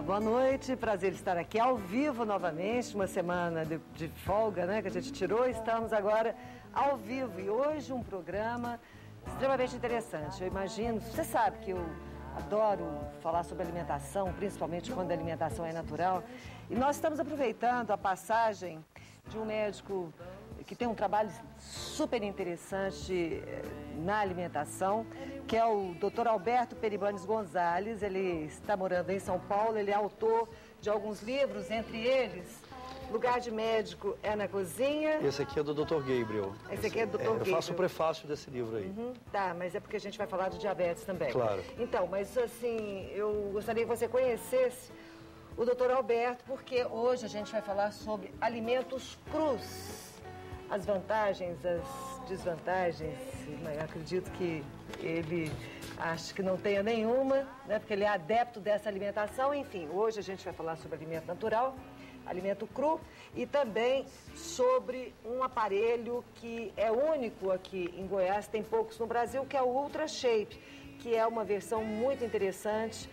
boa noite. Prazer estar aqui ao vivo novamente, uma semana de folga, né, que a gente tirou. Estamos agora ao vivo e hoje um programa extremamente interessante. Eu imagino, você sabe que eu adoro falar sobre alimentação, principalmente quando a alimentação é natural. E nós estamos aproveitando a passagem de um médico que tem um trabalho super interessante na alimentação, que é o Dr. Alberto Peribanes Gonzalez. Ele está morando em São Paulo, ele é autor de alguns livros, entre eles Lugar de Médico é na Cozinha. Esse aqui é do Dr. Gabriel. Esse aqui é do Dr. Gabriel. Eu faço o prefácio desse livro aí. Tá, mas é porque a gente vai falar de diabetes também. Claro. Então, mas assim, eu gostaria que você conhecesse o Dr. Alberto, porque hoje a gente vai falar sobre alimentos crus. As vantagens, as desvantagens, eu acredito que ele acho que não tenha nenhuma, né, porque ele é adepto dessa alimentação. Enfim, hoje a gente vai falar sobre alimento natural, alimento cru e também sobre um aparelho que é único aqui em Goiás, tem poucos no Brasil, que é o Ultra Shape, que é uma versão muito interessante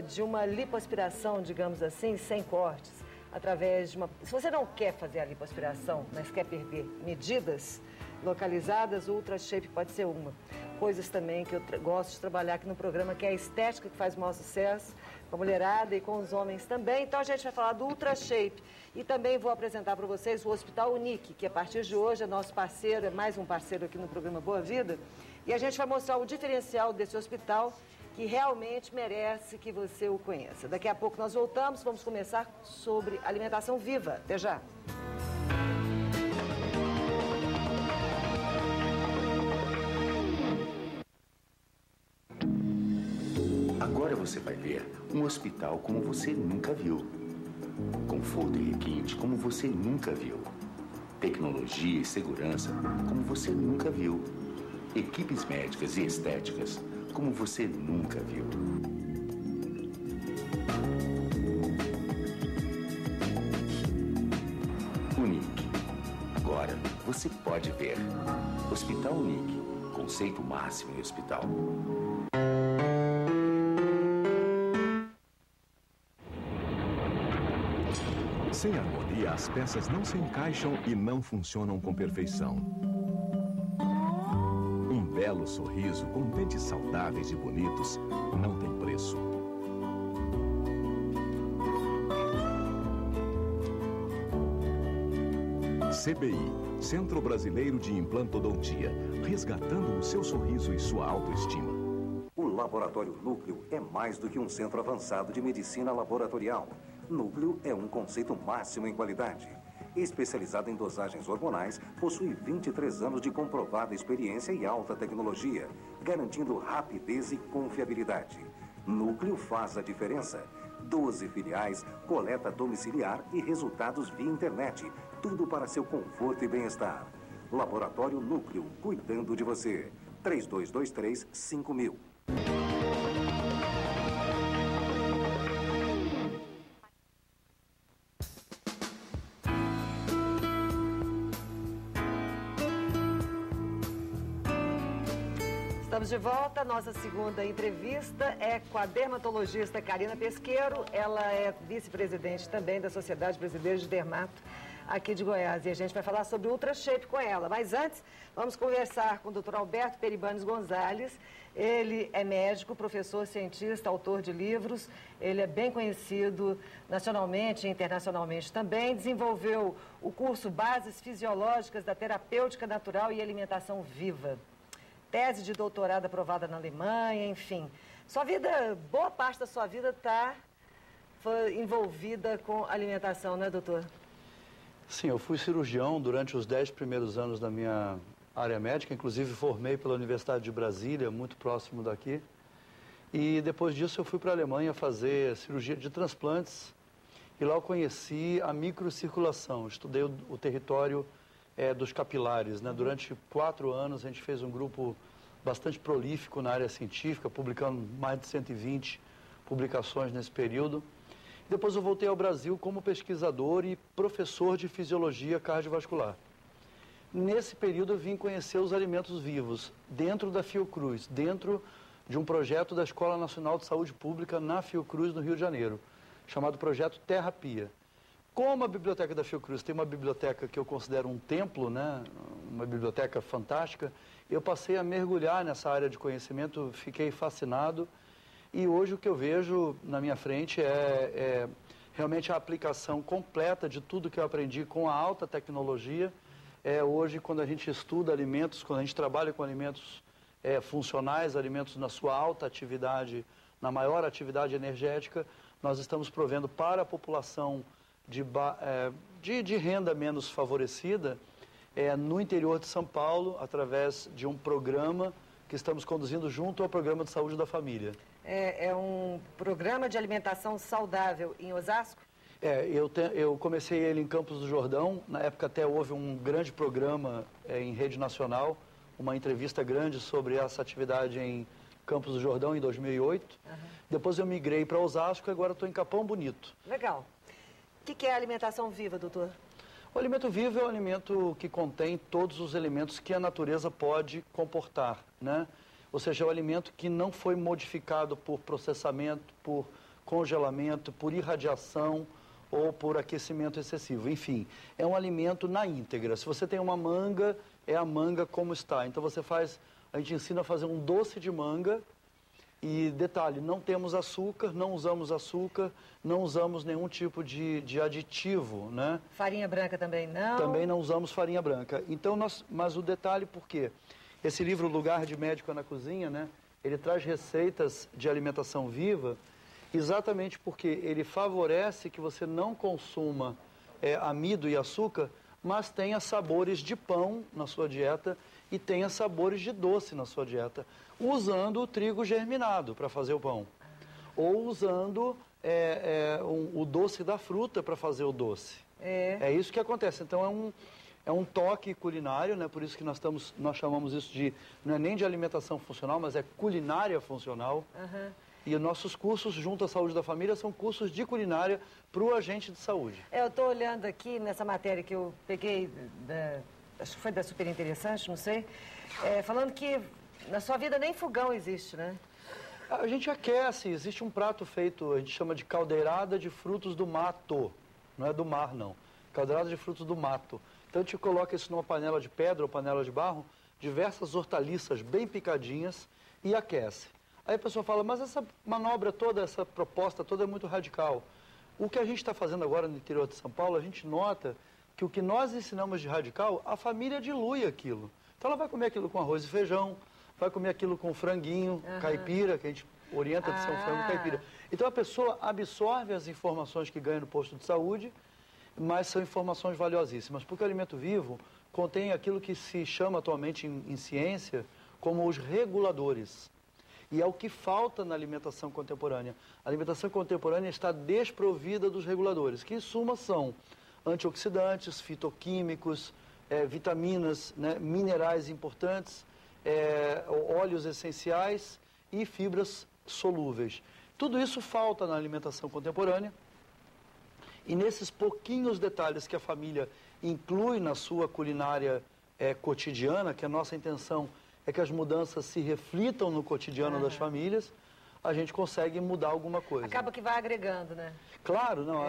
de uma lipoaspiração, digamos assim, sem cortes. Através de uma... Se você não quer fazer a lipoaspiração, mas quer perder medidas localizadas, o Ultra Shape pode ser uma. Coisas também que eu gosto de trabalhar aqui no programa, que é a estética, que faz o maior sucesso com a mulherada e com os homens também. Então a gente vai falar do Ultra Shape. E também vou apresentar para vocês o Hospital Unic, que a partir de hoje é nosso parceiro, é mais um parceiro aqui no programa Boa Vida. E a gente vai mostrar o diferencial desse hospital, que realmente merece que você o conheça. Daqui a pouco nós voltamos, vamos começar sobre alimentação viva. Até já! Agora você vai ver um hospital como você nunca viu. Conforto e requinte como você nunca viu. Tecnologia e segurança como você nunca viu. Equipes médicas e estéticas como você nunca viu. Unic. Agora você pode ver. Hospital Unic. Conceito máximo em hospital. Sem harmonia, as peças não se encaixam e não funcionam com perfeição. Um belo sorriso com dentes saudáveis e bonitos não tem preço. CBI, Centro Brasileiro de Implantodontia, resgatando o seu sorriso e sua autoestima. O Laboratório Núcleo é mais do que um centro avançado de medicina laboratorial. Núcleo é um conceito máximo em qualidade. Especializado em dosagens hormonais, possui 23 anos de comprovada experiência e alta tecnologia, garantindo rapidez e confiabilidade. Núcleo faz a diferença. 12 filiais, coleta domiciliar e resultados via internet. Tudo para seu conforto e bem-estar. Laboratório Núcleo, cuidando de você. 3223-5000. Estamos de volta, nossa segunda entrevista é com a dermatologista Karina Pesqueiro. Ela é vice-presidente também da Sociedade Brasileira de Dermato aqui de Goiás. E a gente vai falar sobre o Ultra Shape com ela. Mas antes, vamos conversar com o Dr. Alberto Peribanes Gonzalez. Ele é médico, professor, cientista, autor de livros. Ele é bem conhecido nacionalmente e internacionalmente também. Desenvolveu o curso Bases Fisiológicas da Terapêutica Natural e Alimentação Viva. Tese de doutorado aprovada na Alemanha, enfim. Sua vida, boa parte da sua vida está envolvida com alimentação, né, doutor? Sim, eu fui cirurgião durante os 10 primeiros anos da minha área médica, inclusive formei pela Universidade de Brasília, muito próximo daqui. E depois disso eu fui para a Alemanha fazer cirurgia de transplantes e lá eu conheci a microcirculação, estudei o território dos capilares, né? Durante 4 anos a gente fez um grupo bastante prolífico na área científica, publicando mais de 120 publicações nesse período. Depois eu voltei ao Brasil como pesquisador e professor de fisiologia cardiovascular. Nesse período eu vim conhecer os alimentos vivos dentro da Fiocruz, dentro de um projeto da Escola Nacional de Saúde Pública na Fiocruz, no Rio de Janeiro, chamado Projeto Terrapia. Como a Biblioteca da Fiocruz tem uma biblioteca que eu considero um templo, né, uma biblioteca fantástica, eu passei a mergulhar nessa área de conhecimento, fiquei fascinado, e hoje o que eu vejo na minha frente é realmente a aplicação completa de tudo que eu aprendi com a alta tecnologia. Hoje, quando a gente estuda alimentos, quando a gente trabalha com alimentos funcionais, alimentos na sua alta atividade, na maior atividade energética, nós estamos provendo para a população de renda menos favorecida, no interior de São Paulo, através de um programa que estamos conduzindo junto ao Programa de Saúde da Família. É um programa de alimentação saudável em Osasco? Eu comecei ele em Campos do Jordão. Na época até houve um grande programa em rede nacional, uma entrevista grande sobre essa atividade em Campos do Jordão em 2008. Depois eu migrei para Osasco e agora estou em Capão Bonito. Legal. O que é a alimentação viva, doutor? O alimento vivo é um alimento que contém todos os elementos que a natureza pode comportar, né? Ou seja, é um alimento que não foi modificado por processamento, por congelamento, por irradiação ou por aquecimento excessivo. Enfim, é um alimento na íntegra. Se você tem uma manga, é a manga como está. Então a gente ensina a fazer um doce de manga. E detalhe, não temos açúcar, não usamos nenhum tipo de aditivo, né? Farinha branca também não? Também não usamos farinha branca. Então, mas o detalhe por quê? Esse livro, Lugar de Médico na Cozinha, né? Ele traz receitas de alimentação viva, exatamente porque ele favorece que você não consuma amido e açúcar, mas tenha sabores de pão na sua dieta e tenha sabores de doce na sua dieta, usando o trigo germinado para fazer o pão, ou usando o doce da fruta para fazer o doce. É isso que acontece. Então é um toque culinário, né? Por isso que nós chamamos isso de, não é nem de alimentação funcional, mas é culinária funcional. E os nossos cursos junto à Saúde da Família são cursos de culinária para o agente de saúde. Eu estou olhando aqui nessa matéria que eu peguei, acho que foi da Super Interessante, não sei, falando que na sua vida nem fogão existe, né? A gente aquece, existe um prato feito, a gente chama de caldeirada de frutos do mato, não é do mar não, caldeirada de frutos do mato. Então a gente coloca isso numa panela de pedra ou panela de barro, diversas hortaliças bem picadinhas e aquece. Aí a pessoa fala, mas essa manobra toda, essa proposta toda é muito radical. O que a gente está fazendo agora no interior de São Paulo, a gente nota que o que nós ensinamos de radical, a família dilui aquilo. Então ela vai comer aquilo com arroz e feijão, vai comer aquilo com franguinho, caipira, que a gente orienta de ser um frango caipira. Então a pessoa absorve as informações que ganha no posto de saúde, mas são informações valiosíssimas, porque o alimento vivo contém aquilo que se chama atualmente em ciência como os reguladores. E é o que falta na alimentação contemporânea. A alimentação contemporânea está desprovida dos reguladores, que em suma são antioxidantes, fitoquímicos, vitaminas, né, minerais importantes, óleos essenciais e fibras solúveis. Tudo isso falta na alimentação contemporânea. E nesses pouquinhos detalhes que a família inclui na sua culinária cotidiana, que a nossa intenção é que as mudanças se reflitam no cotidiano das famílias, a gente consegue mudar alguma coisa. Acaba que vai agregando, né? Claro, não.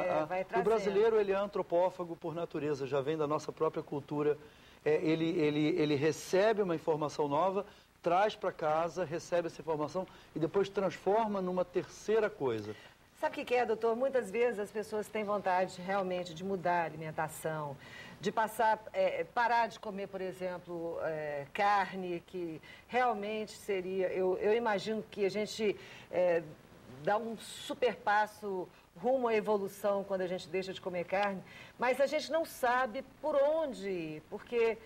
O brasileiro, ele é antropófago por natureza, já vem da nossa própria cultura. Ele recebe uma informação nova, traz para casa, recebe essa informação e depois transforma numa terceira coisa. Sabe o que é, doutor? Muitas vezes as pessoas têm vontade realmente de mudar a alimentação, de parar de comer, por exemplo, carne, que realmente seria... Eu imagino que a gente dá um super passo rumo à evolução quando a gente deixa de comer carne, mas a gente não sabe por onde ir, porque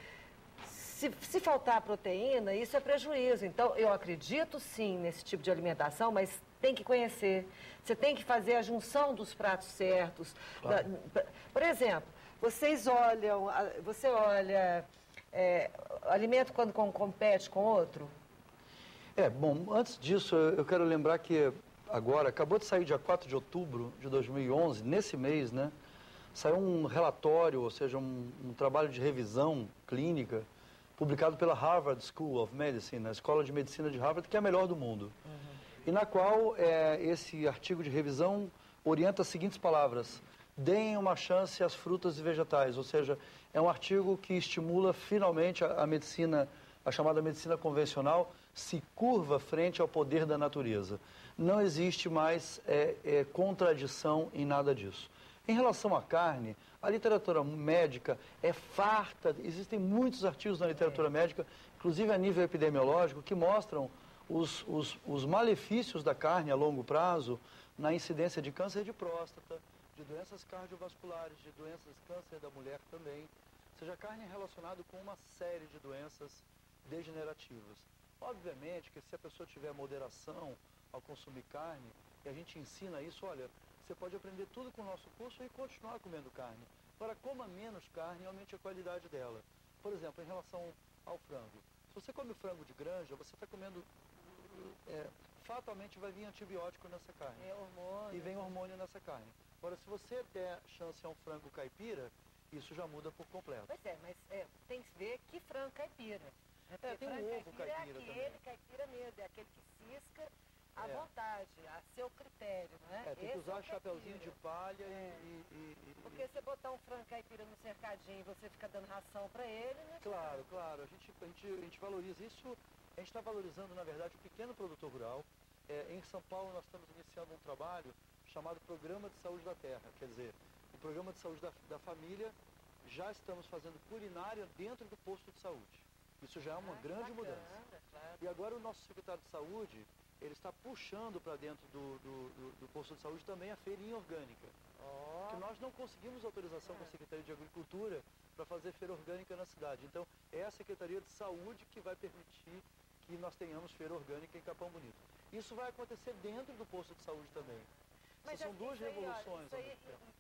se faltar proteína, isso é prejuízo. Então, eu acredito sim nesse tipo de alimentação, mas tem que conhecer. Você tem que fazer a junção dos pratos certos. Claro. Por exemplo, você olha alimento quando compete com outro? Bom, antes disso, eu quero lembrar que agora, acabou de sair dia 4 de outubro de 2011, nesse mês, né? Saiu um relatório, ou seja, um trabalho de revisão clínica, publicado pela Harvard School of Medicine, a Escola de Medicina de Harvard, que é a melhor do mundo. E na qual esse artigo de revisão orienta as seguintes palavras: deem uma chance às frutas e vegetais, ou seja, é um artigo que estimula finalmente a medicina, a chamada medicina convencional, se curva frente ao poder da natureza. Não existe mais contradição em nada disso. Em relação à carne, a literatura médica é farta, existem muitos artigos na literatura médica, inclusive a nível epidemiológico, que mostram os malefícios da carne a longo prazo na incidência de câncer de próstata, de doenças cardiovasculares, de doenças câncer da mulher também. Ou seja, a carne é relacionada com uma série de doenças degenerativas. Obviamente que se a pessoa tiver moderação ao consumir carne, e a gente ensina isso, olha, você pode aprender tudo com o nosso curso e continuar comendo carne. Agora, coma menos carne e aumente a qualidade dela. Por exemplo, em relação ao frango. Se você come frango de granja, você está comendo... fatalmente vai vir antibiótico nessa carne. É hormônio. E vem hormônio nessa carne. Agora, se você der chance a um frango caipira, isso já muda por completo. Pois é, mas tem que ver que frango caipira. Porque tem um frango ovo caipira é aquele também. caipira mesmo, é aquele que cisca à vontade, a seu critério, não é? Tem que usar chapeuzinho de palha Porque você botar um frango caipira no cercadinho e você fica dando ração para ele, né? Claro. A gente valoriza isso. A gente está valorizando, na verdade, o pequeno produtor rural. Em São Paulo, nós estamos iniciando um trabalho chamado Programa de Saúde da Terra. Quer dizer, o Programa de Saúde da Família, já estamos fazendo culinária dentro do posto de saúde. Isso já é uma grande mudança. Claro. E agora o nosso secretário de Saúde, ele está puxando para dentro do posto de saúde também a feirinha orgânica. Que nós não conseguimos autorização com a Secretaria de Agricultura para fazer feira orgânica na cidade. Então, é a Secretaria de Saúde que vai permitir que nós tenhamos feira orgânica em Capão Bonito. Isso vai acontecer dentro do posto de saúde também. Mas são duas revoluções. Isso aí,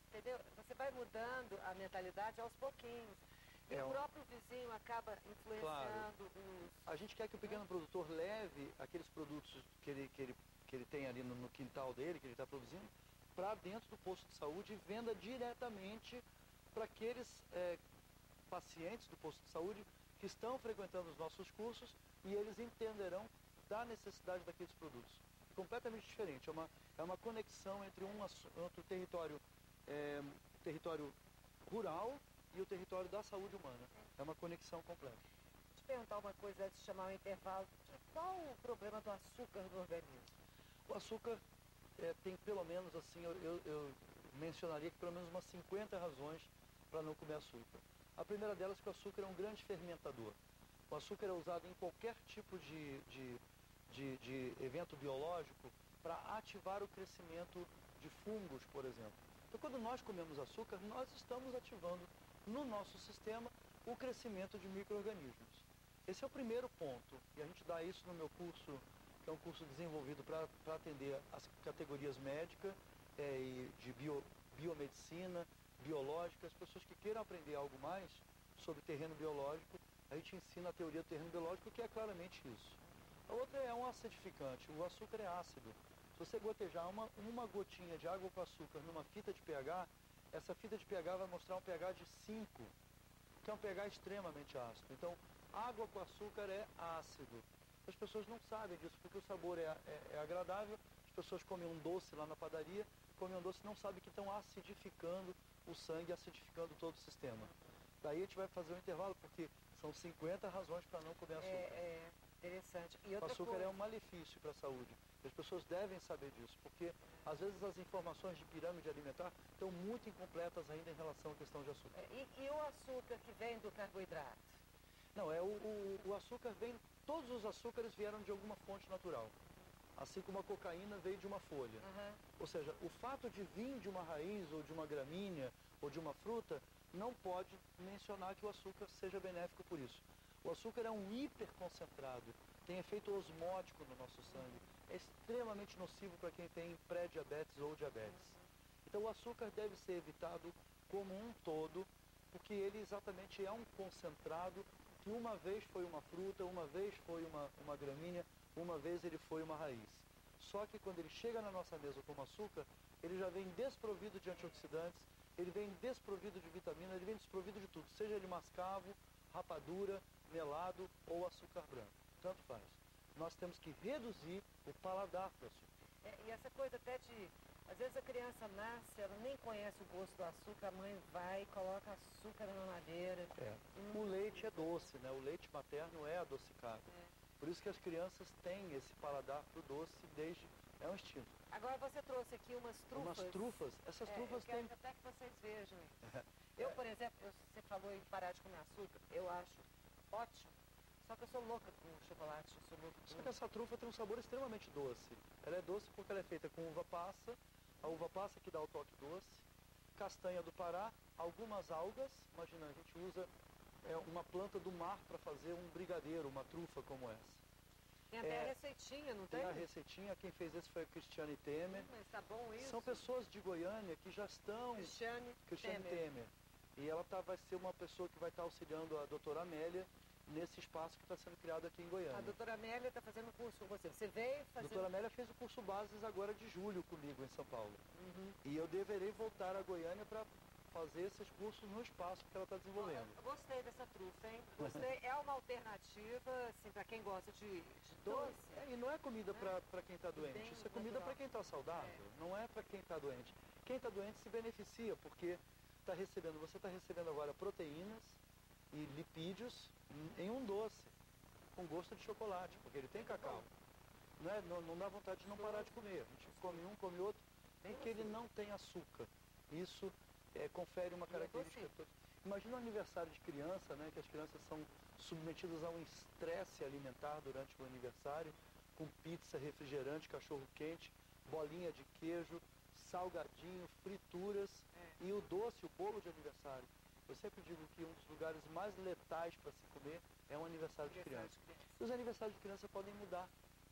entendeu? Você vai mudando a mentalidade aos pouquinhos. E o próprio vizinho acaba influenciando os... A gente quer que o pequeno produtor leve aqueles produtos que ele tem ali no quintal dele, que ele está produzindo, para dentro do posto de saúde e venda diretamente para aqueles pacientes do posto de saúde que estão frequentando os nossos cursos, e eles entenderão da necessidade daqueles produtos. É completamente diferente, é uma conexão entre o território rural e o território da saúde humana. É uma conexão completa. Deixa eu te perguntar uma coisa antes de chamar o intervalo. Qual o problema do açúcar no organismo? O açúcar tem pelo menos, assim, eu mencionaria que pelo menos umas 50 razões para não comer açúcar. A primeira delas é que o açúcar é um grande fermentador. O açúcar é usado em qualquer tipo de evento biológico para ativar o crescimento de fungos, por exemplo. Então, quando nós comemos açúcar, nós estamos ativando no nosso sistema o crescimento de micro-organismos. Esse é o primeiro ponto, e a gente dá isso no meu curso, que é um curso desenvolvido para atender as categorias médicas e de biomedicina, biológica. As pessoas que queiram aprender algo mais sobre terreno biológico, a gente ensina a teoria do terreno biológico, que é claramente isso. A outra é um acidificante. O açúcar é ácido. Se você gotejar uma gotinha de água com açúcar numa fita de pH, essa fita de pH vai mostrar um pH de 5, que é um pH extremamente ácido. Então, água com açúcar é ácido. As pessoas não sabem disso, porque o sabor é agradável. As pessoas comem um doce lá na padaria, comem um doce e não sabem que estão acidificando o sangue, acidificando todo o sistema. Daí a gente vai fazer um intervalo, porque são 50 razões para não comer açúcar. Interessante. E o açúcar é um malefício para a saúde. As pessoas devem saber disso, porque às vezes as informações de pirâmide alimentar estão muito incompletas ainda em relação à questão de açúcar. E o açúcar que vem do carboidrato? Não, o açúcar vem, todos os açúcares vieram de alguma fonte natural. Assim como a cocaína veio de uma folha. Ou seja, o fato de vir de uma raiz, ou de uma gramínea, ou de uma fruta, não pode mencionar que o açúcar seja benéfico por isso. O açúcar é um hiperconcentrado, tem efeito osmótico no nosso sangue, é extremamente nocivo para quem tem pré-diabetes ou diabetes. Então o açúcar deve ser evitado como um todo, porque ele exatamente é um concentrado que uma vez foi uma fruta, uma vez foi uma gramínea, uma vez ele foi uma raiz. Só que quando ele chega na nossa mesa como açúcar, ele já vem desprovido de antioxidantes, ele vem desprovido de vitamina, ele vem desprovido de tudo, seja ele mascavo, rapadura, melado ou açúcar branco, tanto faz. Nós temos que reduzir o paladar para o açúcar. E essa coisa até de Às vezes a criança nasce, ela nem conhece o gosto do açúcar, a mãe vai e coloca açúcar na mamadeira. O leite é doce, né? O leite materno é adocicado. Por isso que as crianças têm esse paladar pro doce desde... É um instinto. Agora você trouxe aqui umas trufas. Umas trufas? Essas trufas eu quero têm... até que vocês vejam. Eu, por exemplo, você falou em parar de comer açúcar, eu acho ótimo. Só que eu sou louca com chocolate, eu sou louca com... Só que essa trufa tem um sabor extremamente doce. Ela é doce porque ela é feita com uva passa, a uva passa que dá o toque doce, castanha do Pará, algumas algas. Imagina, a gente usa uma planta do mar para fazer um brigadeiro, uma trufa como essa. Tem até a receitinha, não tem? Tem a receitinha, quem fez isso foi a Cristiane Temer. Mas tá bom isso? São pessoas de Goiânia que já estão... Cristiane Temer. E ela vai ser uma pessoa que vai estar auxiliando a doutora Amélia nesse espaço que está sendo criado aqui em Goiânia. A doutora Amélia está fazendo curso com você. Você veio fazer... A doutora Amélia fez o curso Bases agora de julho comigo em São Paulo. E eu deverei voltar a Goiânia para fazer esses cursos no espaço que ela está desenvolvendo. Eu gostei dessa trufa, hein? Gostei. É uma alternativa, assim, para quem gosta de doce. E não é comida para quem está doente. Bem Isso é comida para quem está saudável. Não é para quem está doente. Quem está doente se beneficia, porque você está recebendo agora proteínas e lipídios em um doce, com gosto de chocolate, porque ele tem cacau. Não dá vontade de não parar de comer. A gente come um, come outro, em que ele não tem açúcar. Isso confere uma característica. Imagina um aniversário de criança, né, que as crianças são submetidas a um estresse alimentar durante o aniversário, com pizza, refrigerante, cachorro quente, bolinha de queijo, salgadinho, frituras e o doce, o bolo de aniversário. Eu sempre digo que um dos lugares mais letais para se comer é um aniversário de criança. E os aniversários de criança podem mudar.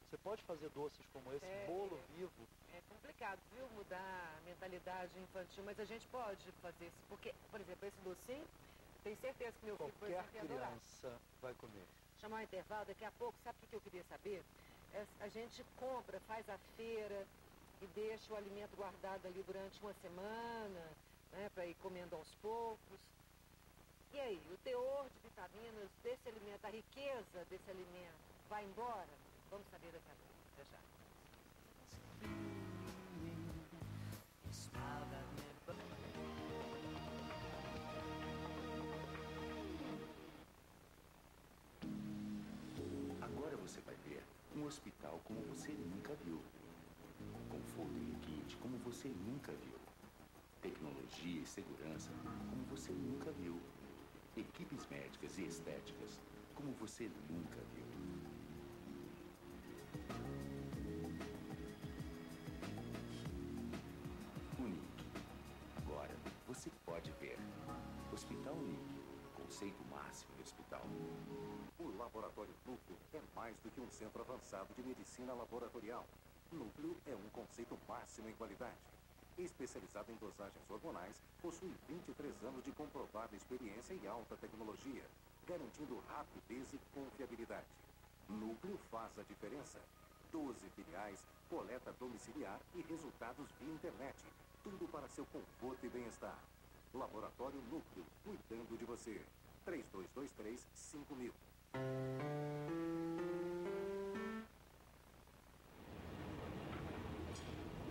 Você pode fazer doces como esse, bolo vivo. É complicado, viu, mudar a mentalidade infantil, mas a gente pode fazer isso. Porque, por exemplo, esse docinho, tenho certeza que meu filho, por exemplo, ia adorar. Criança vai comer. Chamar um intervalo, daqui a pouco, sabe o que eu queria saber? A gente compra, faz a feira e deixa o alimento guardado ali durante uma semana, né, para ir comendo aos poucos. E aí, o teor de vitaminas desse alimento, a riqueza desse alimento, vai embora? Vamos saber daqui a pouco. Até já. Agora você vai ver um hospital como você nunca viu. Conforto e requinte como você nunca viu. Tecnologia e segurança como você nunca viu. Equipes médicas e estéticas como você nunca viu. Unique. Agora você pode ver. Hospital Unique. Conceito máximo de hospital. O Laboratório Núcleo é mais do que um centro avançado de medicina laboratorial. Núcleo é um conceito máximo em qualidade. Especializado em dosagens hormonais, possui 23 anos de comprovada experiência e alta tecnologia, garantindo rapidez e confiabilidade. Núcleo faz a diferença. 12 filiais, coleta domiciliar e resultados via internet. Tudo para seu conforto e bem-estar. Laboratório Núcleo, cuidando de você. 3223-5000.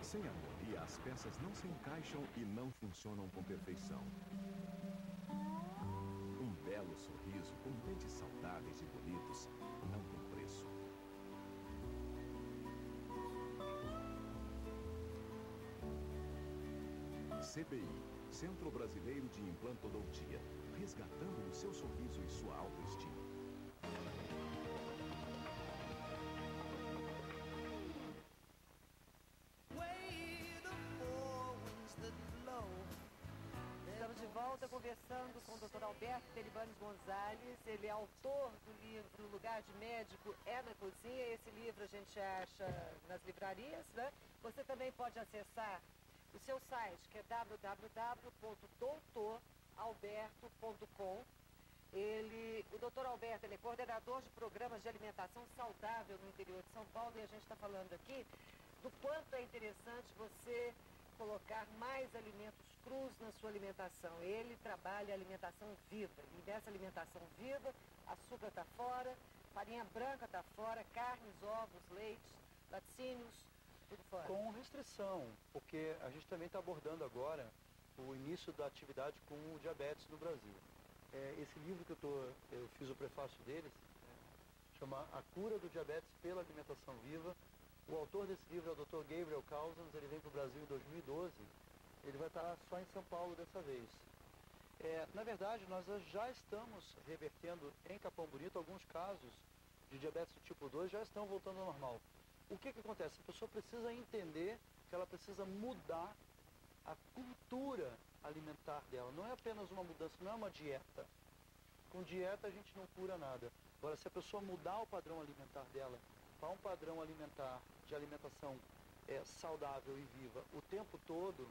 Sem harmonia, as peças não se encaixam e não funcionam com perfeição. Um belo sorriso com dentes saudáveis e bonitos não tem preço. CBI, Centro Brasileiro de Implantodontia, resgatando o seu sorriso e sua autoestima. Estamos de volta conversando com o Dr. Alberto Peribanes Gonzalez. Ele é autor do livro Lugar de Médico é na Cozinha. Esse livro a gente acha nas livrarias, né? Você também pode acessar o seu site, que é www.doutoralberto.com. O doutor Alberto, ele é coordenador de programas de alimentação saudável no interior de São Paulo, e a gente está falando aqui do quanto é interessante você colocar mais alimentos crus na sua alimentação. Ele trabalha a alimentação viva, e nessa alimentação viva, açúcar está fora, farinha branca está fora, carnes, ovos, leites, laticínios, tudo fora? Com restrição, porque a gente também está abordando agora o início da atividade com o diabetes no Brasil. Esse livro que eu fiz o prefácio deles, chama A Cura do Diabetes pela Alimentação Viva. O autor desse livro é o Dr. Gabriel Cousens, ele vem para o Brasil em 2012, ele vai estar só em São Paulo dessa vez. Na verdade, nós já estamos revertendo em Capão Bonito alguns casos de diabetes do tipo 2, já estão voltando ao normal. O que acontece? A pessoa precisa entender que ela precisa mudar a cultura alimentar dela. Não é apenas uma mudança, não é uma dieta. Com dieta a gente não cura nada. Agora, se a pessoa mudar o padrão alimentar dela para um padrão alimentar de alimentação saudável e viva o tempo todo,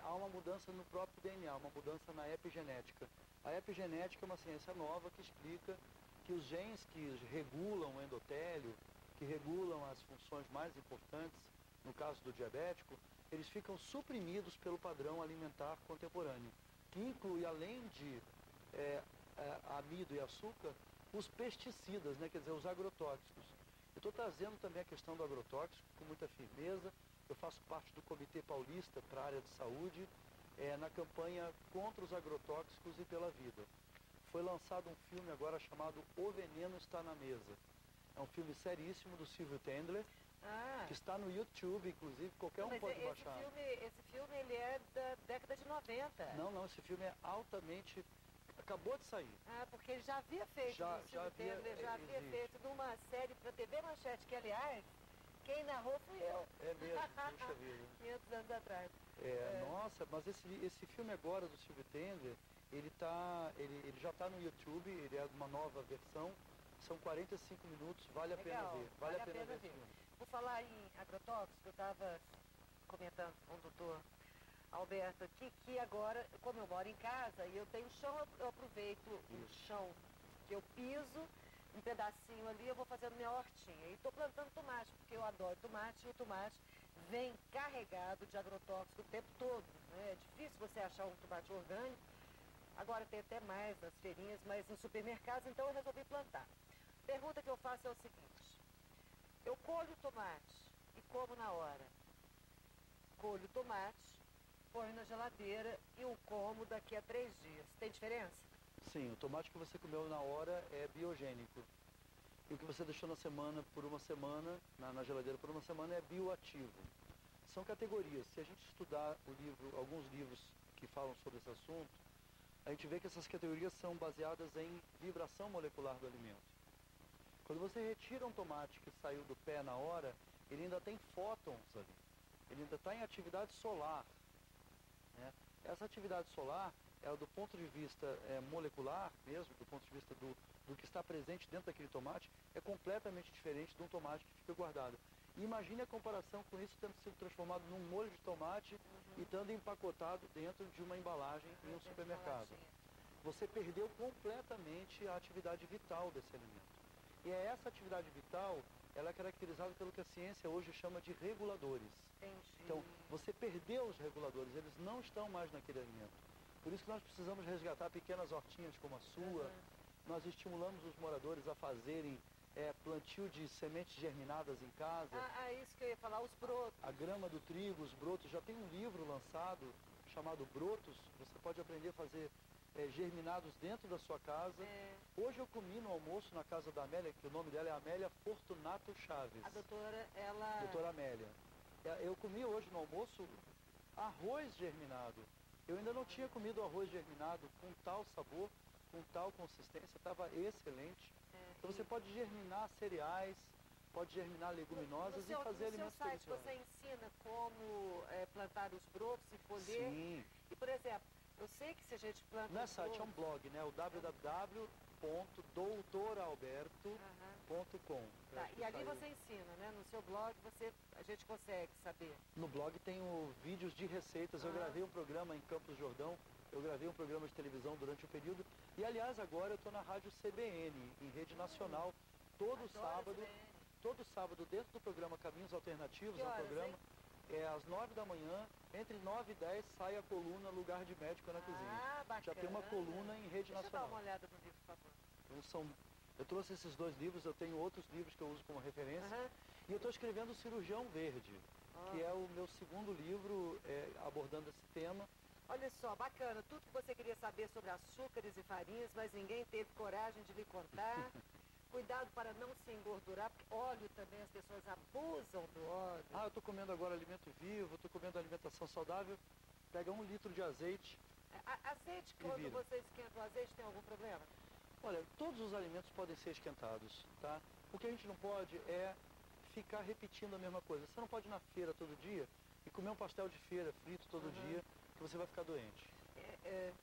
há uma mudança no próprio DNA, uma mudança na epigenética. A epigenética é uma ciência nova que explica que os genes que regulam o endotélio, que regulam as funções mais importantes, no caso do diabético, eles ficam suprimidos pelo padrão alimentar contemporâneo, que inclui, além de amido e açúcar, os pesticidas, né? Quer dizer, os agrotóxicos. Eu estou trazendo também a questão do agrotóxico com muita firmeza. Eu faço parte do Comitê Paulista para a área de saúde, na campanha contra os agrotóxicos e pela vida. Foi lançado um filme agora chamado O Veneno Está na Mesa. É um filme seríssimo do Silvio Tendler, que está no YouTube, inclusive, qualquer um pode baixar. Esse filme ele é da década de 90. Não, esse filme é altamente... Acabou de sair. Porque ele já havia feito, já havia feito numa série para TV Manchete, que, aliás, quem narrou fui eu. É mesmo, puxa vida. 500 anos atrás. Nossa, mas esse filme agora do Silvio Tendler, ele já está no YouTube, ele é uma nova versão, são 45 minutos, vale a pena ver. Vale a pena ver esse filme. Por falar em agrotóxicos, eu estava comentando com o doutor Alberto aqui, que agora, como eu moro em casa e eu tenho chão, eu aproveito o chão que eu piso, um pedacinho ali, eu vou fazendo minha hortinha. E estou plantando tomate, porque eu adoro tomate, e o tomate vem carregado de agrotóxico o tempo todo. Né? É difícil você achar um tomate orgânico, agora tem até mais nas feirinhas, mas nos supermercados, então eu resolvi plantar. Pergunta que eu faço é o seguinte: eu colho o tomate e como na hora. Colho o tomate, ponho na geladeira e o como daqui a 3 dias. Tem diferença? Sim, o tomate que você comeu na hora é biogênico. E o que você deixou por uma semana, na geladeira por uma semana, é bioativo. São categorias. Se a gente estudar alguns livros que falam sobre esse assunto, a gente vê que essas categorias são baseadas em vibração molecular do alimento. Quando você retira um tomate que saiu do pé na hora, ele ainda tem fótons ali. Ele ainda está em atividade solar. Né? Essa atividade solar, do ponto de vista molecular mesmo, do ponto de vista do que está presente dentro daquele tomate, é completamente diferente de um tomate que fica guardado. E imagine a comparação com isso tendo sido transformado num molho de tomate e estando empacotado dentro de uma embalagem em um supermercado. Você perdeu completamente a atividade vital desse alimento. E essa atividade vital, ela é caracterizada pelo que a ciência hoje chama de reguladores. Entendi. Então, você perdeu os reguladores, eles não estão mais naquele alimento. Por isso que nós precisamos resgatar pequenas hortinhas como a sua. Nós estimulamos os moradores a fazerem plantio de sementes germinadas em casa. Isso que eu ia falar, os brotos. A grama do trigo, os brotos. Já tem um livro lançado chamado Brotos. Você pode aprender a fazer germinados dentro da sua casa. Hoje eu comi no almoço na casa da Amélia, que o nome dela é Amélia Fortunato Chaves. A doutora, ela... Doutora Amélia. Eu comi hoje no almoço arroz germinado. Eu ainda não tinha comido arroz germinado com tal sabor, com tal consistência, estava excelente. Então você pode germinar cereais, pode germinar leguminosas e fazer alimentos deliciosos. No seu site você ensina como plantar os brotos e colher? Sim. E, por exemplo, eu sei que se a gente planta... Não é site, é um blog, né? O www.doutoralberto.com. Tá, e ali você ensina, né? No seu blog a gente consegue saber. No blog tem vídeos de receitas. Eu gravei um programa em Campos do Jordão. Eu gravei um programa de televisão durante um período. E, aliás, agora eu estou na rádio CBN, em rede nacional, todo sábado, dentro do programa Caminhos Alternativos, é um programa, às 9 da manhã, entre 9 e 10, sai a coluna Lugar de Médico na Cozinha. Bacana. Já tem uma coluna em rede nacional. Deixa eu dar uma olhada no livro, por favor. Então, são Eu trouxe esses 2 livros, eu tenho outros livros que eu uso como referência. E eu estou escrevendo O Cirurgião Verde, que é o meu segundo livro abordando esse tema. Olha só, bacana, tudo que você queria saber sobre açúcares e farinhas, mas ninguém teve coragem de lhe contar. Cuidado para não se engordurar, porque óleo também, as pessoas abusam do óleo. Eu estou comendo agora alimento vivo, estou comendo alimentação saudável. Pega 1 litro de azeite. Azeite, quando você esquenta o azeite, tem algum problema? Olha, todos os alimentos podem ser esquentados, tá? O que a gente não pode é ficar repetindo a mesma coisa. Você não pode ir na feira todo dia e comer um pastel de feira frito todo dia, que você vai ficar doente.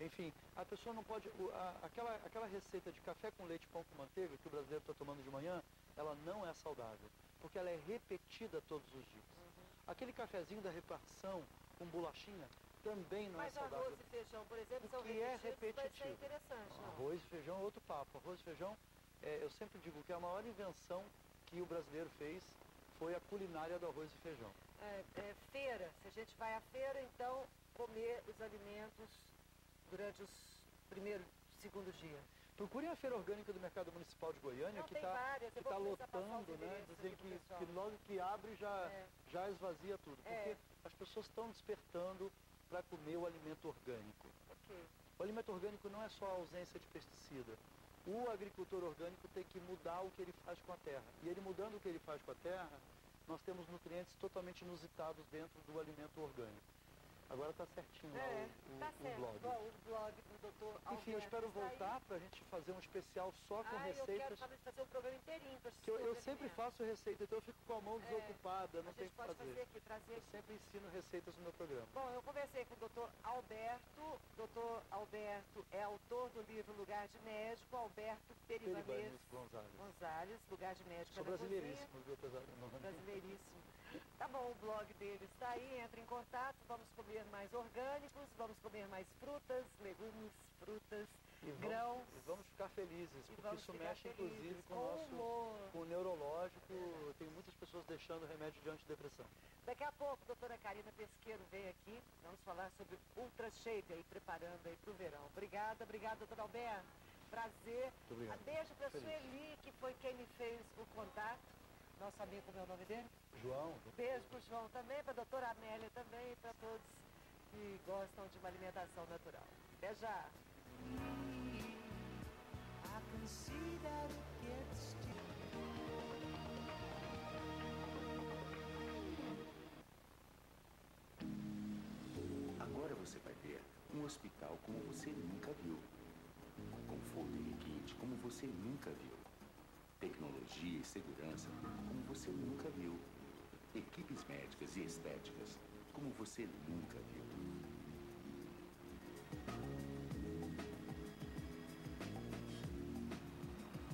Enfim, a pessoa não pode... Aquela receita de café com leite e pão com manteiga que o brasileiro está tomando de manhã, ela não é saudável, porque ela é repetida todos os dias. Aquele cafezinho da repartição com bolachinha também não é saudável. Mas arroz e feijão, por exemplo, são repetitivos, vai ser interessante. Não? Arroz e feijão é outro papo. Arroz e feijão, eu sempre digo que a maior invenção que o brasileiro fez foi a culinária do arroz e feijão. Feira, se a gente vai à feira, então comer os alimentos durante os primeiros, segundo dia. Procurem a feira orgânica do Mercado Municipal de Goiânia, que está lotando, né? Dizem que logo que abre já esvazia tudo. Porque as pessoas estão despertando para comer o alimento orgânico. O alimento orgânico não é só a ausência de pesticida. O agricultor orgânico tem que mudar o que ele faz com a terra. E ele mudando o que ele faz com a terra, nós temos nutrientes totalmente inusitados dentro do alimento orgânico. Agora está certinho lá o blog. O blog do doutor Alberto. Enfim, eu espero voltar para a gente fazer um especial só com receitas. Eu quero fazer um programa inteirinho para que eu sempre faço receita, então eu fico com a mão desocupada, não tenho o que fazer. Eu sempre ensino receitas no meu programa. Bom, eu conversei com o doutor Alberto. O doutor Alberto é autor do livro Lugar de Médico, Alberto Peribanês Gonzalez, Lugar de Médico. Sou brasileiríssimo, viu, apesar do nome. Brasileiríssimo. Tá bom, o blog dele está aí, entra em contato, vamos comer mais orgânicos, vamos comer mais frutas, legumes, frutas, grãos. E vamos ficar felizes, porque isso mexe inclusive com o neurológico, tem muitas pessoas deixando remédio de antidepressão. Daqui a pouco, a doutora Karina Pesqueiro vem aqui, vamos falar sobre Ultra Shape, aí, preparando aí para o verão. Obrigada, doutor Alberto, prazer. Muito obrigado. Beijo para a Sueli, que foi quem me fez o contato. Nosso amigo, como é o nome dele? João. Beijo para o João também, para a doutora Amélia também e para todos que gostam de uma alimentação natural. Até já! Agora você vai ver um hospital como você nunca viu. Com conforto e requinte como você nunca viu. Tecnologia e segurança como você nunca viu. Equipes médicas e estéticas como você nunca viu.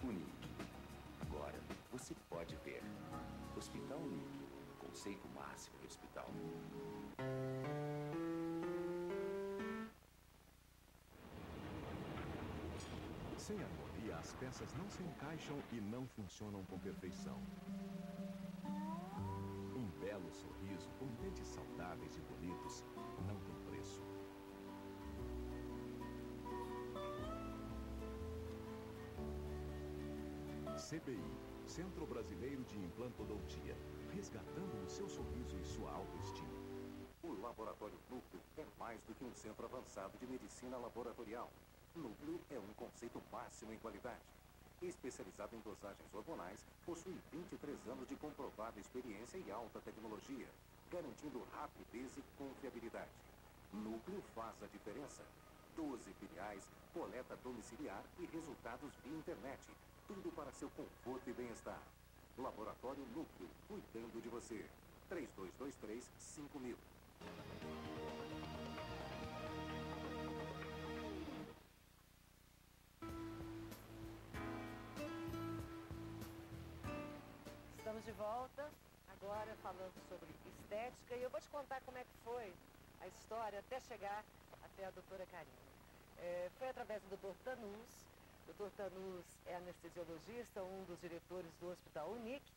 Unique. Agora você pode ver. Hospital Unique. Conceito máximo de hospital. Sem harmonia, as peças não se encaixam e não funcionam com perfeição. Um belo sorriso com dentes saudáveis e bonitos não tem preço. CBI, Centro Brasileiro de Implantodontia, resgatando o seu sorriso e sua autoestima. O Laboratório Núcleo é mais do que um centro avançado de medicina laboratorial. Núcleo é um conceito máximo em qualidade. Especializado em dosagens hormonais, possui 23 anos de comprovada experiência e alta tecnologia, garantindo rapidez e confiabilidade. Núcleo faz a diferença. 12 filiais, coleta domiciliar e resultados via internet. Tudo para seu conforto e bem-estar. Laboratório Núcleo, cuidando de você. 3223-5000. Estamos de volta, agora falando sobre estética, e eu vou te contar como é que foi a história até chegar até a doutora Karina. Foi através do Dr. Tanus. O Dr. Tanus é anestesiologista, um dos diretores do Hospital Unique,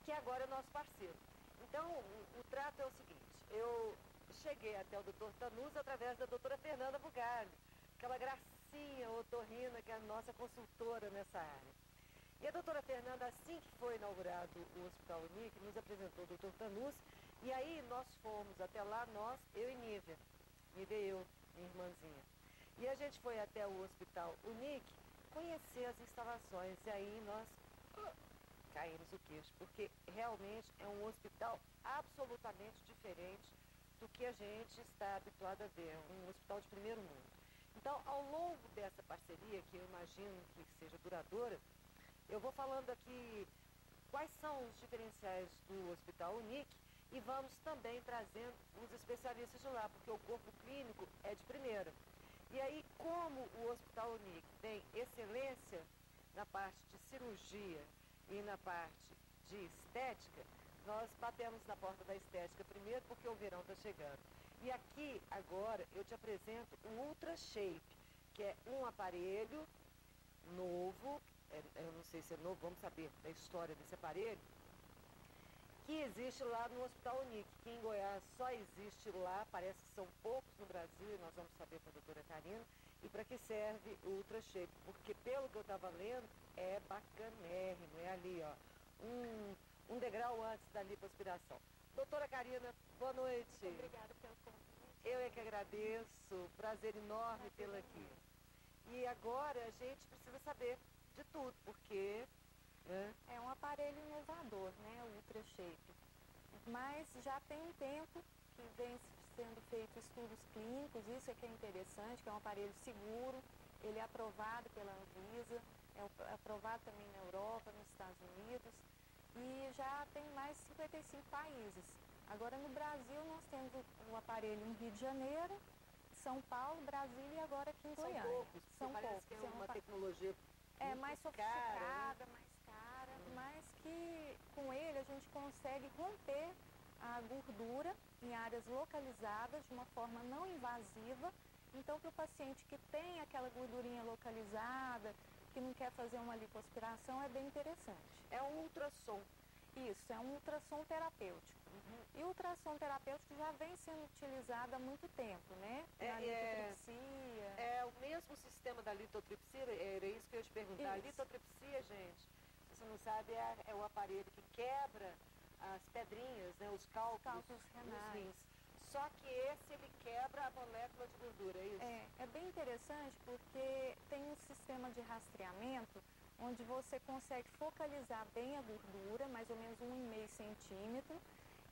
que agora é nosso parceiro. Então, o trato é o seguinte, eu cheguei até o Dr. Tanus através da doutora Fernanda Bugalho, aquela gracinha otorrina que é a nossa consultora nessa área. E a doutora Fernanda, assim que foi inaugurado o Hospital Unic, nos apresentou o doutor Tanus, e aí nós fomos até lá, eu e Nívia, eu, minha irmãzinha. E a gente foi até o Hospital Unic conhecer as instalações, e aí nós caímos o queixo, porque realmente é um hospital absolutamente diferente do que a gente está habituado a ver, um hospital de primeiro mundo. Então, ao longo dessa parceria, que eu imagino que seja duradoura, eu vou falando aqui quais são os diferenciais do Hospital Unic e vamos também trazendo os especialistas de lá, porque o corpo clínico é de primeira. E aí, como o Hospital Unic tem excelência na parte de cirurgia e na parte de estética, nós batemos na porta da estética primeiro porque o verão está chegando. E aqui, agora, eu te apresento o Ultra Shape, que é um aparelho novo, eu não sei se é novo, vamos saber da história desse aparelho, que existe lá no Hospital Unic, que em Goiás só existe lá, parece que são poucos no Brasil, e nós vamos saber com a doutora Karina, e para que serve o Ultra Shape, porque pelo que eu estava lendo, é bacanérrimo, é ali, ó, um degrau antes da lipoaspiração. Doutora Karina, boa noite. Muito obrigada pelo convite. Eu é que agradeço, prazer enorme tê-la aqui. E agora a gente precisa saber de tudo, porque é um aparelho inovador, né, o Ultra Shape. Mas já tem um tempo que vem sendo feito estudos clínicos, isso é que é interessante, que é um aparelho seguro, ele é aprovado pela Anvisa, é aprovado também na Europa, nos Estados Unidos, e já tem mais de 55 países. Agora no Brasil nós temos o aparelho em Rio de Janeiro, São Paulo, Brasília e agora aqui em Goiânia. São poucos, que é uma tecnologia mais sofisticada, mais cara, mas que com ele a gente consegue romper a gordura em áreas localizadas de uma forma não invasiva. Então, para o paciente que tem aquela gordurinha localizada, que não quer fazer uma lipoaspiração, é bem interessante. É um ultrassom. Isso, é um ultrassom terapêutico. E o ultrassom terapêutico já vem sendo utilizado há muito tempo, né? Na litotripsia. É o mesmo sistema da litotripsia, era isso que eu ia te perguntar. Isso. A litotripsia, gente, se você não sabe, é o aparelho que quebra as pedrinhas, né, os cálculos renais. rins. Só que esse, ele quebra a molécula de gordura, é isso? É bem interessante porque tem um sistema de rastreamento onde você consegue focalizar bem a gordura, mais ou menos 1,5 centímetro,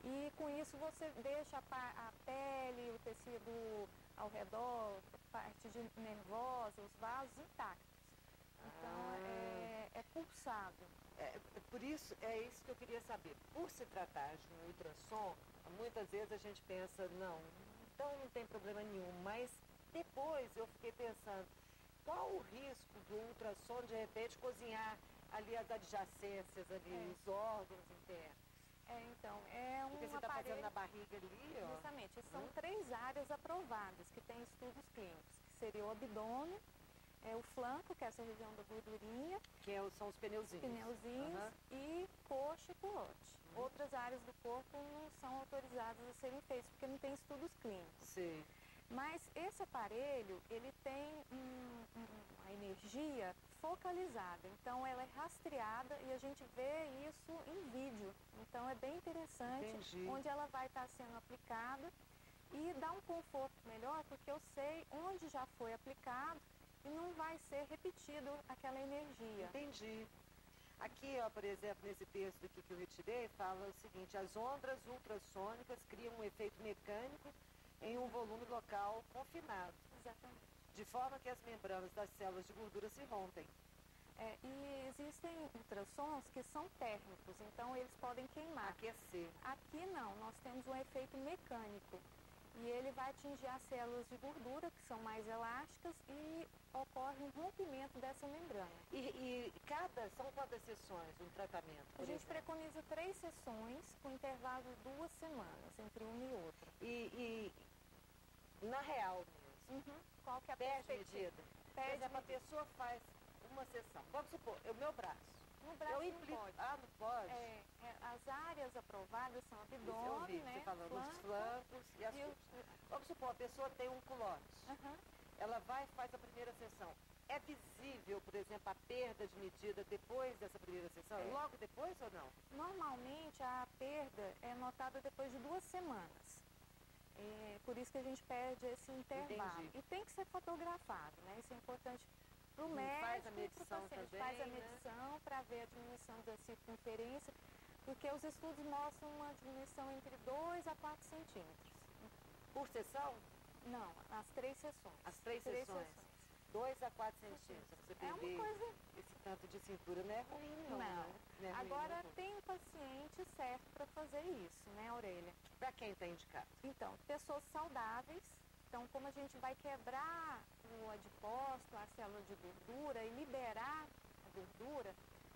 e com isso você deixa a pele, o tecido ao redor, a parte nervosa, os vasos intactos. Então, é pulsado. Por isso, é isso que eu queria saber. Por se tratar de um ultrassom, muitas vezes a gente pensa, não, então não tem problema nenhum. Mas depois eu fiquei pensando, qual o risco do ultrassom de repente cozinhar ali as adjacências, ali, os órgãos internos? Então, é um Porque você está fazendo na barriga ali, ó. Justamente, são 3 áreas aprovadas que têm estudos clínicos, que seria o abdômen, o flanco, que é essa região da gordurinha, que são os pneuzinhos. E coxa e culote. Outras áreas do corpo não são autorizadas a serem feitas, porque não tem estudos clínicos. Sim. Mas esse aparelho, ele tem uma energia focalizada, então ela é rastreada e a gente vê isso em vídeo. Então é bem interessante. Entendi. Onde ela vai estar sendo aplicada e dá um conforto melhor, porque eu sei onde já foi aplicado e não vai ser repetido aquela energia. Entendi. Aqui, ó, por exemplo, nesse texto aqui que eu retirei, fala o seguinte: as ondas ultrassônicas criam um efeito mecânico em um volume local confinado. Exatamente. De forma que as membranas das células de gordura se rompem. E existem ultrassons que são térmicos, então eles podem queimar. Aquecer. Aqui não, nós temos um efeito mecânico. E ele vai atingir as células de gordura, que são mais elásticas, e ocorre um rompimento dessa membrana. E são quantas sessões do tratamento? A gente preconiza 3 sessões com intervalo de 2 semanas, entre uma e outra. E na real mesmo? Qual que é a Pede perspectiva? medida? Por exemplo, a pessoa faz uma sessão. Vamos supor, o meu braço. No braço não pode. Ah, não pode? As áreas aprovadas são Eu abdômen, vi, você falando os flancos e as costas. Vamos supor, a pessoa tem um culote. Ela vai e faz a primeira sessão. É visível, por exemplo, a perda de medida depois dessa primeira sessão? Logo depois ou não? Normalmente a perda é notada depois de 2 semanas. Por isso que a gente perde esse intervalo. Entendi. E tem que ser fotografado, né? Isso é importante para o médico, faz a e medição para o paciente. também, Faz a né? medição para ver a diminuição da circunferência, porque os estudos mostram uma diminuição entre 2 a 4 centímetros. Por sessão? Não, nas 3 sessões. As 3 sessões. 2 a 4 centímetros. Você É uma perder coisa... esse tanto de cintura não é ruim, não. Não. Né? Não é ruim, Agora não. tem um paciente certo para fazer isso, né, Aurélia? Para quem está indicado? Então, pessoas saudáveis. Então, como a gente vai quebrar o adipócito, a célula de gordura e liberar a gordura,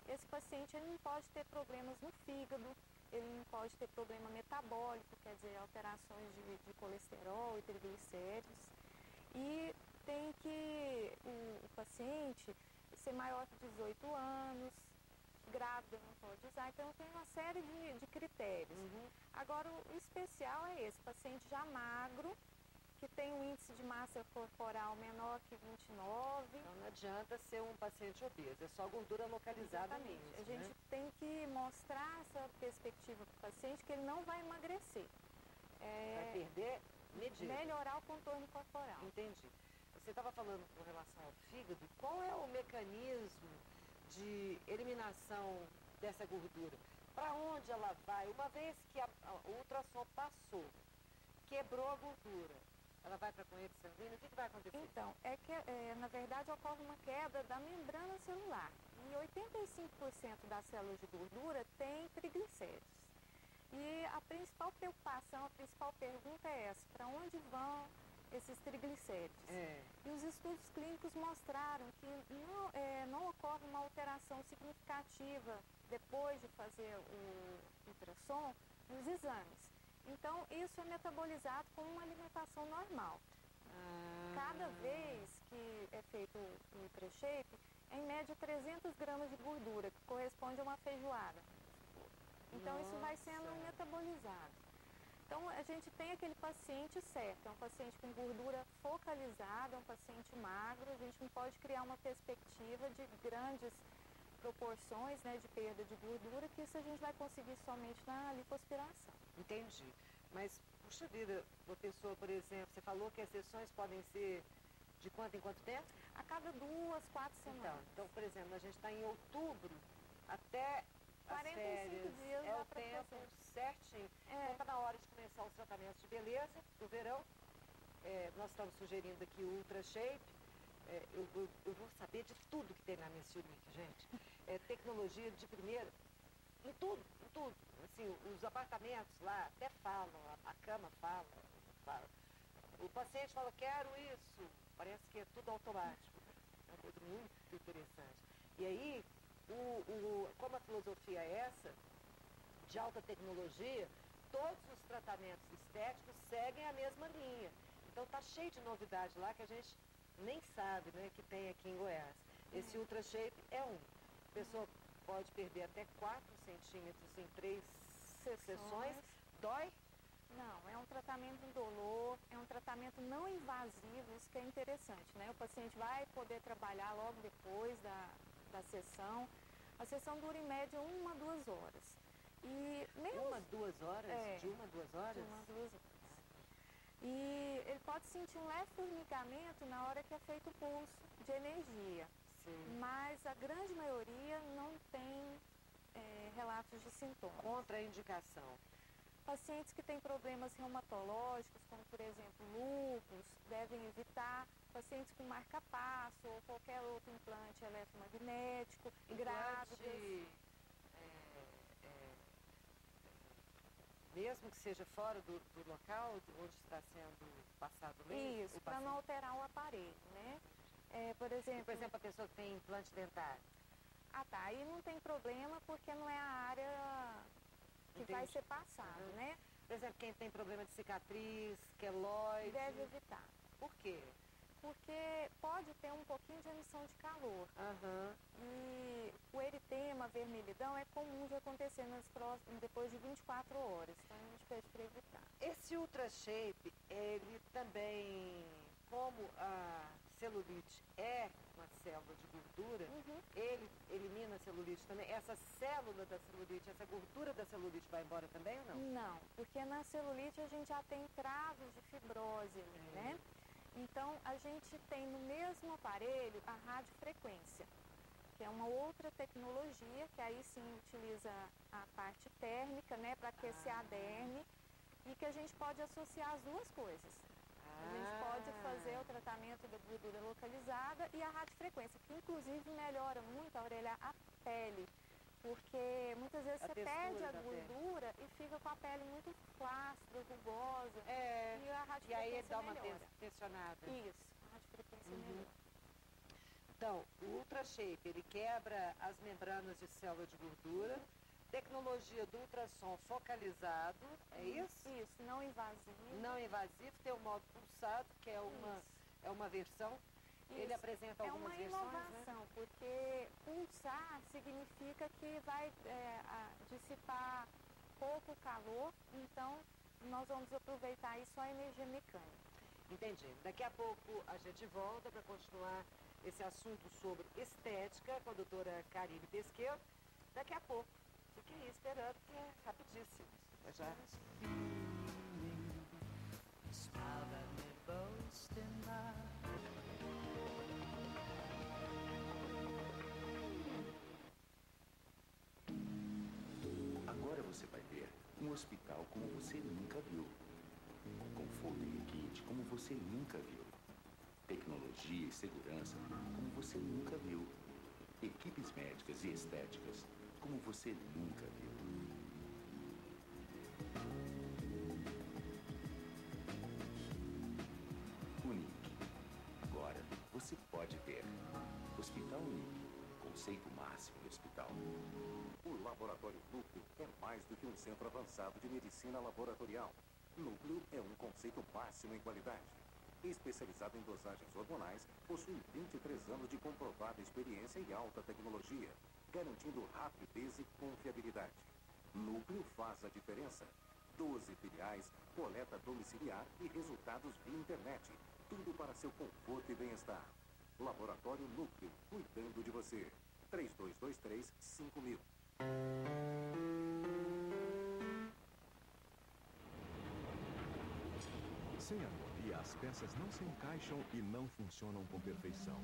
esse paciente ele não pode ter problemas no fígado, ele não pode ter problema metabólico, quer dizer, alterações de colesterol e triglicéridos. E tem que o paciente ser maior que 18 anos, grávida não pode usar, então tem uma série de critérios. Agora, o especial é esse, paciente já magro, que tem um índice de massa corporal menor que 29. Então não adianta ser um paciente obeso, é só gordura localizada Exatamente. mesmo. A gente né? tem que mostrar essa perspectiva para o paciente que ele não vai emagrecer. Vai perder medida. Melhorar o contorno corporal. Entendi. Você estava falando com relação ao fígado, qual é o mecanismo de eliminação dessa gordura? Para onde ela vai? Uma vez que o ultrassom passou, quebrou a gordura, ela vai para a corrente sanguínea, o que vai acontecer? Então, na verdade ocorre uma quebra da membrana celular. E 85% das células de gordura tem triglicéridos. E a principal preocupação, a principal pergunta é essa, para onde vão esses triglicéridos? E os estudos clínicos mostraram que não ocorre uma alteração significativa depois de fazer o ultrassom nos exames. Então, isso é metabolizado com uma alimentação normal. Cada vez que é feito o ultrashape, é em média 300 gramas de gordura, que corresponde a uma feijoada. Então, isso vai sendo metabolizado. Então, a gente tem aquele paciente certo, é um paciente com gordura focalizada, é um paciente magro, a gente não pode criar uma perspectiva de grandes proporções, né, de perda de gordura, que isso a gente vai conseguir somente na lipoaspiração. Entendi. Mas, puxa vida, uma pessoa, por exemplo, você falou que as sessões podem ser de quanto em quanto tempo? A cada 2, 4 semanas. Então, por exemplo, a gente está em outubro, até 45 as férias, dias é dá o pra tempo fazer. certinho. Então está na hora de começar os tratamentos de beleza do verão. Nós estamos sugerindo aqui o Ultra Shape. Eu vou saber de tudo que tem na Miss Unique, gente. Tecnologia de primeira, em tudo. Assim, os apartamentos lá até falam, a cama fala. O paciente fala, quero isso. Parece que é tudo automático. É uma coisa muito interessante. E aí, como a filosofia é essa, de alta tecnologia, todos os tratamentos estéticos seguem a mesma linha. Então tá cheio de novidade lá que a gente nem sabe, né, que tem aqui em Goiás. Esse Ultra Shape é um. A pessoa pode perder até 4 centímetros em 3 sessões. Dói? Não, é um tratamento indolor, é um tratamento não invasivo, isso que é interessante, né? O paciente vai poder trabalhar logo depois da sessão. A sessão dura em média 1 a 2 horas. E mesmo... 1 a 2 horas? De 1 a 2 horas? De 1 a 2 horas. E ele pode sentir um leve formigamento na hora que é feito o pulso de energia. Sim. Mas a grande maioria não tem relatos de sintomas. Contraindicação. Pacientes que têm problemas reumatológicos, como por exemplo lúpus, devem evitar. Pacientes com marca-passo ou qualquer outro implante eletromagnético, grávidas. Mesmo que seja fora do local onde está sendo passado o leite? Isso, para não alterar o aparelho, né? Por exemplo, a pessoa que tem implante dentário. Tá, aí não tem problema porque não é a área que vai ser passado, né? Por exemplo, quem tem problema de cicatriz, queloide... Deve evitar. Por quê? Porque pode ter um pouquinho de emissão de calor. E o eritema, a vermelhidão, é comum de acontecer depois de 24 horas. Então a gente pede para evitar. Esse Ultra Shape, ele também como a celulite é uma célula de gordura, ele elimina a celulite também? Essa célula da celulite, essa gordura da celulite vai embora também ou não? Não, porque na celulite a gente já tem cravos de fibrose ali, né? Então, a gente tem no mesmo aparelho a radiofrequência, que é uma outra tecnologia, que aí sim utiliza a parte térmica, né, para aquecer a derme, e que a gente pode associar as duas coisas. A gente pode fazer o tratamento da gordura localizada e a radiofrequência, que inclusive melhora muito, Aurélia, a pele. Porque muitas vezes você perde a gordura e fica com a pele muito flácida, rugosa. E a radiofrequência e aí dá uma melhora. tensionada. Isso, a radiofrequência melhora. Então, o Ultra Shape, ele quebra as membranas de célula de gordura, tecnologia do ultrassom focalizado, é isso? Isso, não invasivo. Não invasivo, tem o modo pulsado, que é uma versão. Ele Isso. apresenta algumas versões, É uma inovação, porque pulsar significa que vai dissipar pouco calor, então nós vamos aproveitar aí só a energia mecânica. Entendi. Daqui a pouco a gente volta para continuar esse assunto sobre estética com a doutora Karine Pesqueiro. Daqui a pouco. Fiquem aí esperando, que é rapidíssimo. Até já. Agora você vai ver um hospital como você nunca viu. Conforto e requinte como você nunca viu. Tecnologia e segurança como você nunca viu. Equipes médicas e estéticas como você nunca viu. Unique. Agora você pode ver. Hospital Unique. Conceito máximo de hospital. O Laboratório Núcleo é mais do que um centro avançado de medicina laboratorial. Núcleo é um conceito máximo em qualidade. Especializado em dosagens hormonais, possui 23 anos de comprovada experiência e alta tecnologia, garantindo rapidez e confiabilidade. Núcleo faz a diferença. 12 filiais, coleta domiciliar e resultados via internet. Tudo para seu conforto e bem-estar. Laboratório Núcleo, cuidando de você. 3223-5000. Sem harmonia, as peças não se encaixam e não funcionam com perfeição.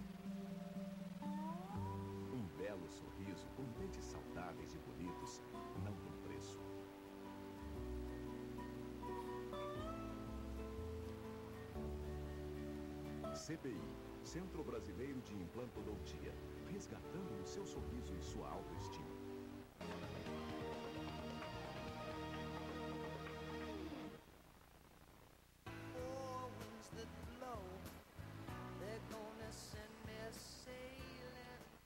Um belo sorriso com dentes saudáveis e bonitos não tem preço. CBI, Centro Brasileiro de Implantodontia, resgatando o seu sorriso e sua autoestima.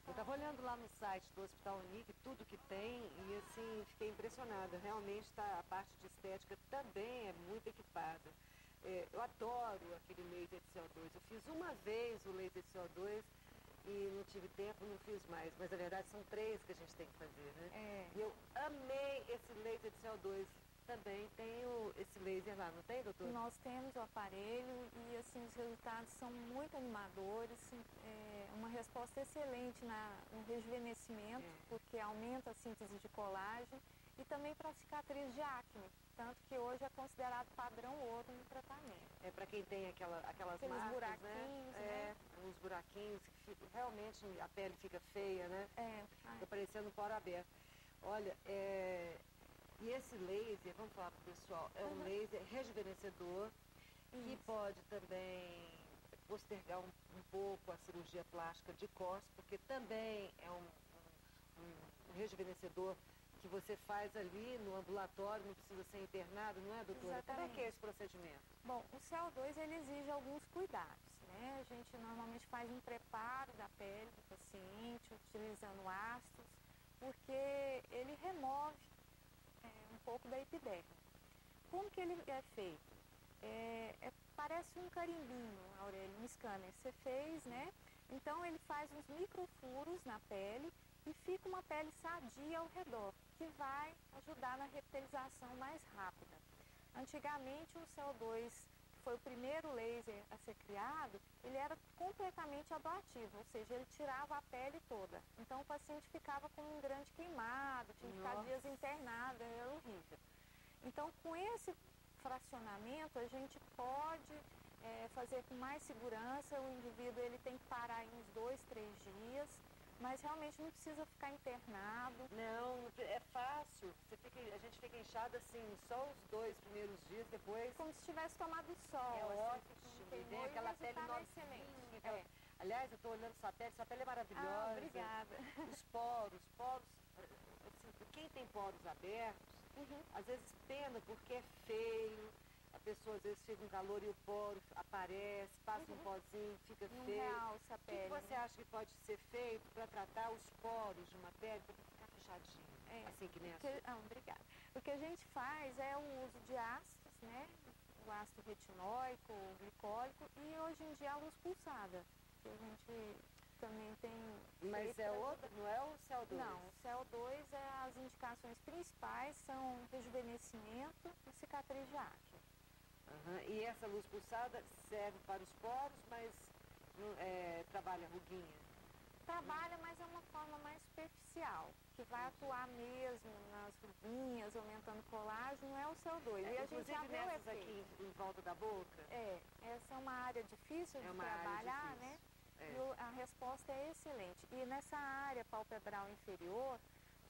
Eu estava olhando lá no site do Hospital Unique, tudo que tem, e assim, fiquei impressionada. Realmente a parte de estética também é muito equipada. Eu adoro aquele laser de CO2. Eu fiz uma vez o laser de CO2 e não tive tempo, não fiz mais. Mas na verdade são 3 que a gente tem que fazer, né? E eu amei esse laser de CO2. Também tem esse laser lá, não tem, doutor? Nós temos o aparelho e assim, os resultados são muito animadores, uma resposta excelente no rejuvenescimento, porque aumenta a síntese de colágeno e também para cicatriz de acne, tanto que hoje é considerado padrão ouro no tratamento. É para quem tem aquelas aqueles marcas, buraquinhos, né? Uns buraquinhos que realmente a pele fica feia, né? Fica parecendo um poro aberto. Olha, e esse laser, vamos falar para o pessoal, é um laser rejuvenescedor que pode também postergar um pouco a cirurgia plástica de costas, porque também é um rejuvenescedor que você faz ali no ambulatório, não precisa ser internado, não é, doutora? Exatamente. Como é que é esse procedimento? Bom, o CO2 ele exige alguns cuidados, né? A gente normalmente faz um preparo da pele do paciente, utilizando ácidos, porque ele remove um pouco da epiderme. Como que ele é feito? Parece um carimbinho, Aurélio, um scanner. Você fez, né? Então ele faz uns microfuros na pele e fica uma pele sadia ao redor, que vai ajudar na revitalização mais rápida. Antigamente o CO2 foi o primeiro laser a ser criado, ele era completamente ablativo, ou seja, ele tirava a pele toda. Então o paciente ficava com um grande queimado, tinha que ficar dias internado, era horrível. Então com esse fracionamento a gente pode fazer com mais segurança, o indivíduo ele tem que parar em uns 2, 3 dias, mas realmente não precisa ficar internado. Não, é fácil. A gente fica inchada assim, só os 2 primeiros dias, depois... Como se tivesse tomado sol. É assim, ótimo, e vem aquela pele novinha. Aliás, eu estou olhando sua pele é maravilhosa. Ah, obrigada. Os poros, assim, quem tem poros abertos, às vezes pena porque é feio, a pessoa às vezes fica com calor e o poro aparece, passa um pozinho, fica Não feio. realça a pele. O que você acha que pode ser feito para tratar os poros de uma pele para ficar fechadinho? Assim que nem a sua? Obrigada. O que a gente faz é o uso de ácidos, né? O ácido retinóico, o glicólico e hoje em dia a luz pulsada, que a gente também tem... Mas é outra, não é o CO2? Não, o CO2 as indicações principais são rejuvenescimento e cicatriz de acne. E essa luz pulsada serve para os poros, mas trabalha a ruguinha? Trabalha, mas é uma forma mais superficial, que vai atuar mesmo nas ruguinhas, aumentando colágeno, é o CO2. E a gente já viu nessas aqui em volta da boca? Essa é uma área difícil de trabalhar, né? E a resposta é excelente. E nessa área palpebral inferior,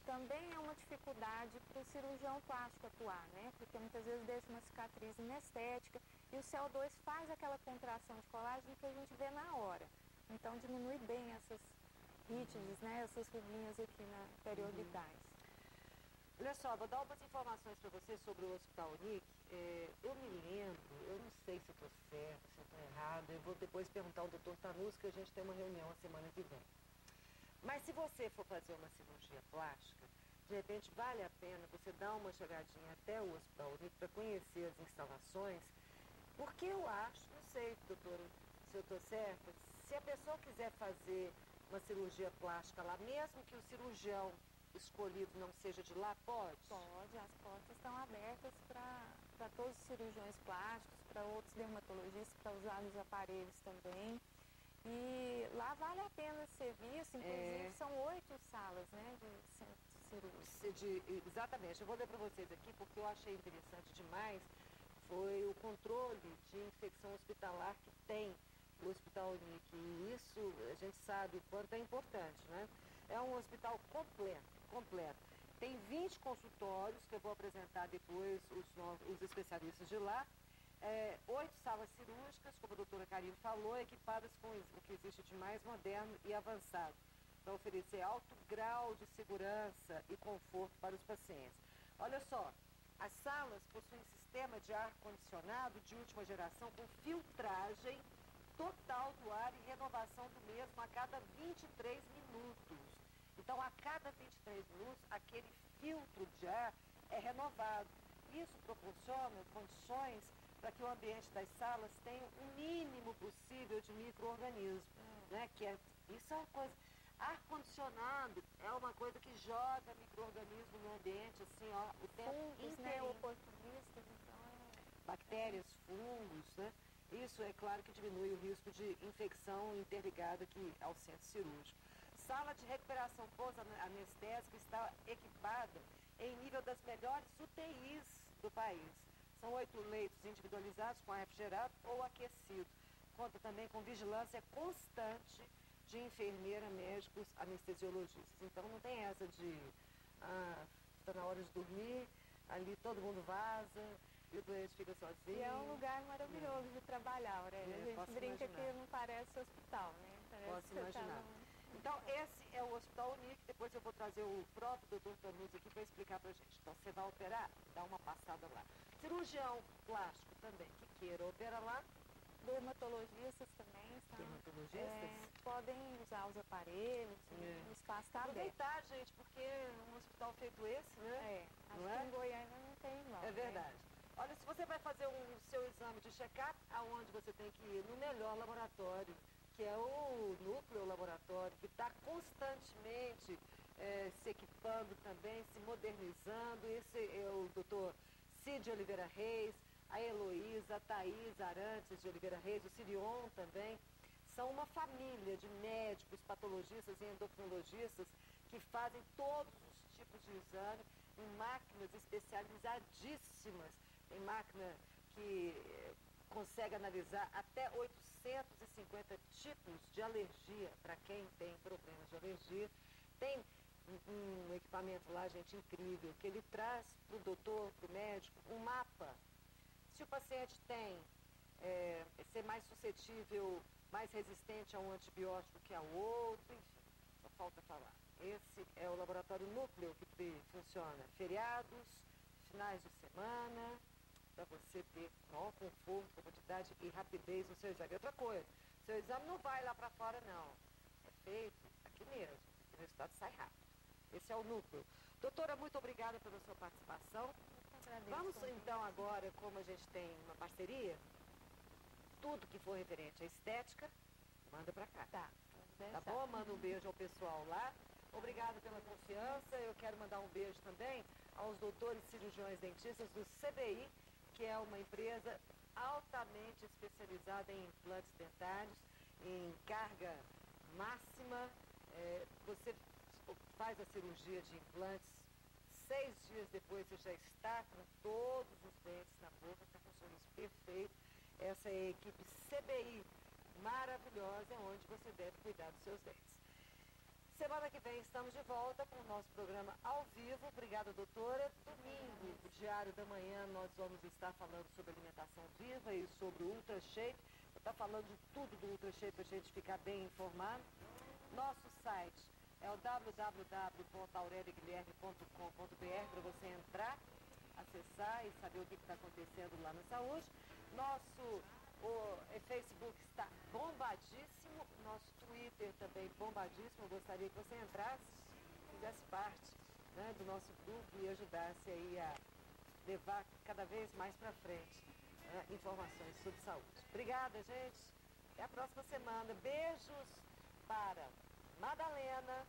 também é uma dificuldade para o cirurgião plástico atuar, né? Porque muitas vezes deixa uma cicatriz inestética e o CO2 faz aquela contração de colágeno que a gente vê na hora. Então diminui bem essas rítides, né? Essas ruguinhas aqui periorbitais. Olha só, vou dar algumas informações para você sobre o Hospital Unic. Eu me lembro, eu não sei se eu estou certo, se eu estou errado, eu vou depois perguntar ao doutor Tanus, que a gente tem uma reunião a semana que vem. Mas se você for fazer uma cirurgia plástica, de repente vale a pena você dar uma chegadinha até o Hospital Unic para conhecer as instalações, porque eu acho, não sei, doutora, se eu estou certa, se a pessoa quiser fazer uma cirurgia plástica lá, mesmo que o cirurgião escolhido não seja de lá, pode? Pode, as portas estão abertas para todos os cirurgiões plásticos, para outros dermatologistas, para usar os aparelhos também. E lá vale a pena ser visto, inclusive são 8 salas, né, de centro cirúrgico. Exatamente, eu vou ler para vocês aqui porque eu achei interessante demais, foi o controle de infecção hospitalar que tem o Hospital Unic, e isso a gente sabe o quanto é importante, né? É um hospital completo. Tem 20 consultórios, que eu vou apresentar depois os especialistas de lá, 8 salas cirúrgicas, como a doutora Karine falou, equipadas com o que existe de mais moderno e avançado, para oferecer alto grau de segurança e conforto para os pacientes. Olha só, as salas possuem sistema de ar-condicionado de última geração com filtragem total do ar e renovação do mesmo a cada 23 minutos. Então, a cada 23 minutos, aquele filtro de ar é renovado. Isso proporciona condições para que o ambiente das salas tenha o mínimo possível de micro-organismos, né? Isso é uma coisa... Ar-condicionado é uma coisa que joga micro-organismo no ambiente, assim, ó, o tempo inteiro. Oportunistas, então... Bactérias, fungos, né? Isso, é claro que diminui o risco de infecção interligada aqui ao centro cirúrgico. Sala de recuperação pós-anestésica está equipada em nível das melhores UTIs do país. São 8 leitos individualizados com ar refrigerado ou aquecido. Conta também com vigilância constante de enfermeira, médicos, anestesiologistas. Então não tem essa de, está na hora de dormir, ali todo mundo vaza e o doente fica sozinho. E é um lugar maravilhoso de trabalhar, Aurélia. A gente brinca que não parece hospital, né? Parece posso imaginar. Então, esse é o Hospital Unic. Depois eu vou trazer o próprio doutor Tanus aqui para explicar para a gente. Então, você vai operar, dá uma passada lá. Cirurgião plástico também, que queira operar lá. Dermatologistas também. Dermatologistas? Podem usar os aparelhos, o espaço está aberto. Aproveitar, gente, porque um hospital feito esse, né? Acho que em Goiânia não tem igual. É verdade. Olha, se você vai fazer o seu exame de check-up, aonde você tem que ir? No melhor laboratório, que é o Núcleo Laboratório, que está constantemente se equipando também, se modernizando. Esse é o doutor Cid Oliveira Reis, a Heloísa, a Thaís Arantes de Oliveira Reis, o Sirion também. São uma família de médicos, patologistas e endocrinologistas que fazem todos os tipos de exame em máquinas especializadíssimas. Tem máquina que consegue analisar até 850 tipos de alergia para quem tem problemas de alergia. Tem um equipamento lá, gente, incrível, que ele traz para o doutor, para o médico, um mapa. Se o paciente tem ser mais suscetível, mais resistente a um antibiótico que a outro, enfim, só falta falar. Esse é o laboratório Núcleo que funciona feriados, finais de semana, para você ter maior conforto, comodidade e rapidez no seu exame. Outra coisa, seu exame não vai lá para fora, não. É feito aqui mesmo. O resultado sai rápido. Esse é o Núcleo. Doutora, muito obrigada pela sua participação. Vamos então agora, como a gente tem uma parceria, tudo que for referente à estética, manda para cá. Tá bom? Manda um beijo ao pessoal lá. Obrigada pela confiança. Eu quero mandar um beijo também aos doutores cirurgiões dentistas do CBI, que é uma empresa altamente especializada em implantes dentários, em carga máxima. Você faz a cirurgia de implantes, 6 dias depois você já está com todos os dentes na boca, está com um sorriso perfeito. Essa é a equipe CBI maravilhosa, onde você deve cuidar dos seus dentes. Semana que vem estamos de volta com o nosso programa ao vivo. Obrigada, doutora. Domingo, o Diário da Manhã, nós vamos estar falando sobre alimentação viva e sobre o Ultra Shape. Vou estar falando de tudo do Ultra Shape para a gente ficar bem informado. Nosso site é o www.aurelioguilherme.com.br para você entrar, acessar e saber o que está acontecendo lá na saúde. Nosso Facebook está bombadíssimo, nosso Twitter também bombadíssimo. Eu gostaria que você entrasse, fizesse parte, né, do nosso grupo e ajudasse aí a levar cada vez mais para frente informações sobre saúde. Obrigada, gente. Até a próxima semana. Beijos para Madalena,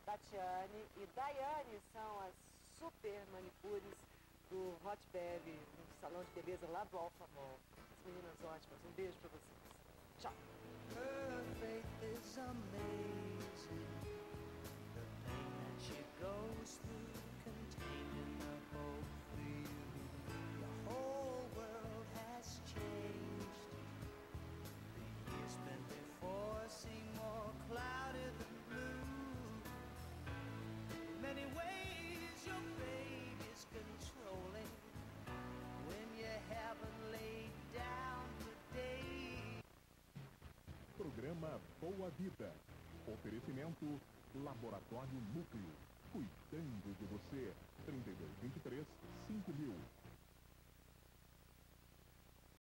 Tatiane e Daiane, são as super manicures do Hot Baby, um salão de beleza lá do Alfa Mall. As meninas ótimas. Um beijo para vocês. Tchau. Her faith is amazing. The pain that she goes through, containing the hope for you. The whole world has changed. The years spent before seem more clouded than blue. In many ways your baby's controlling when you haven't laid down today. Programa Boa Vida. Oferecimento Laboratório Núcleo. Cuidando de você.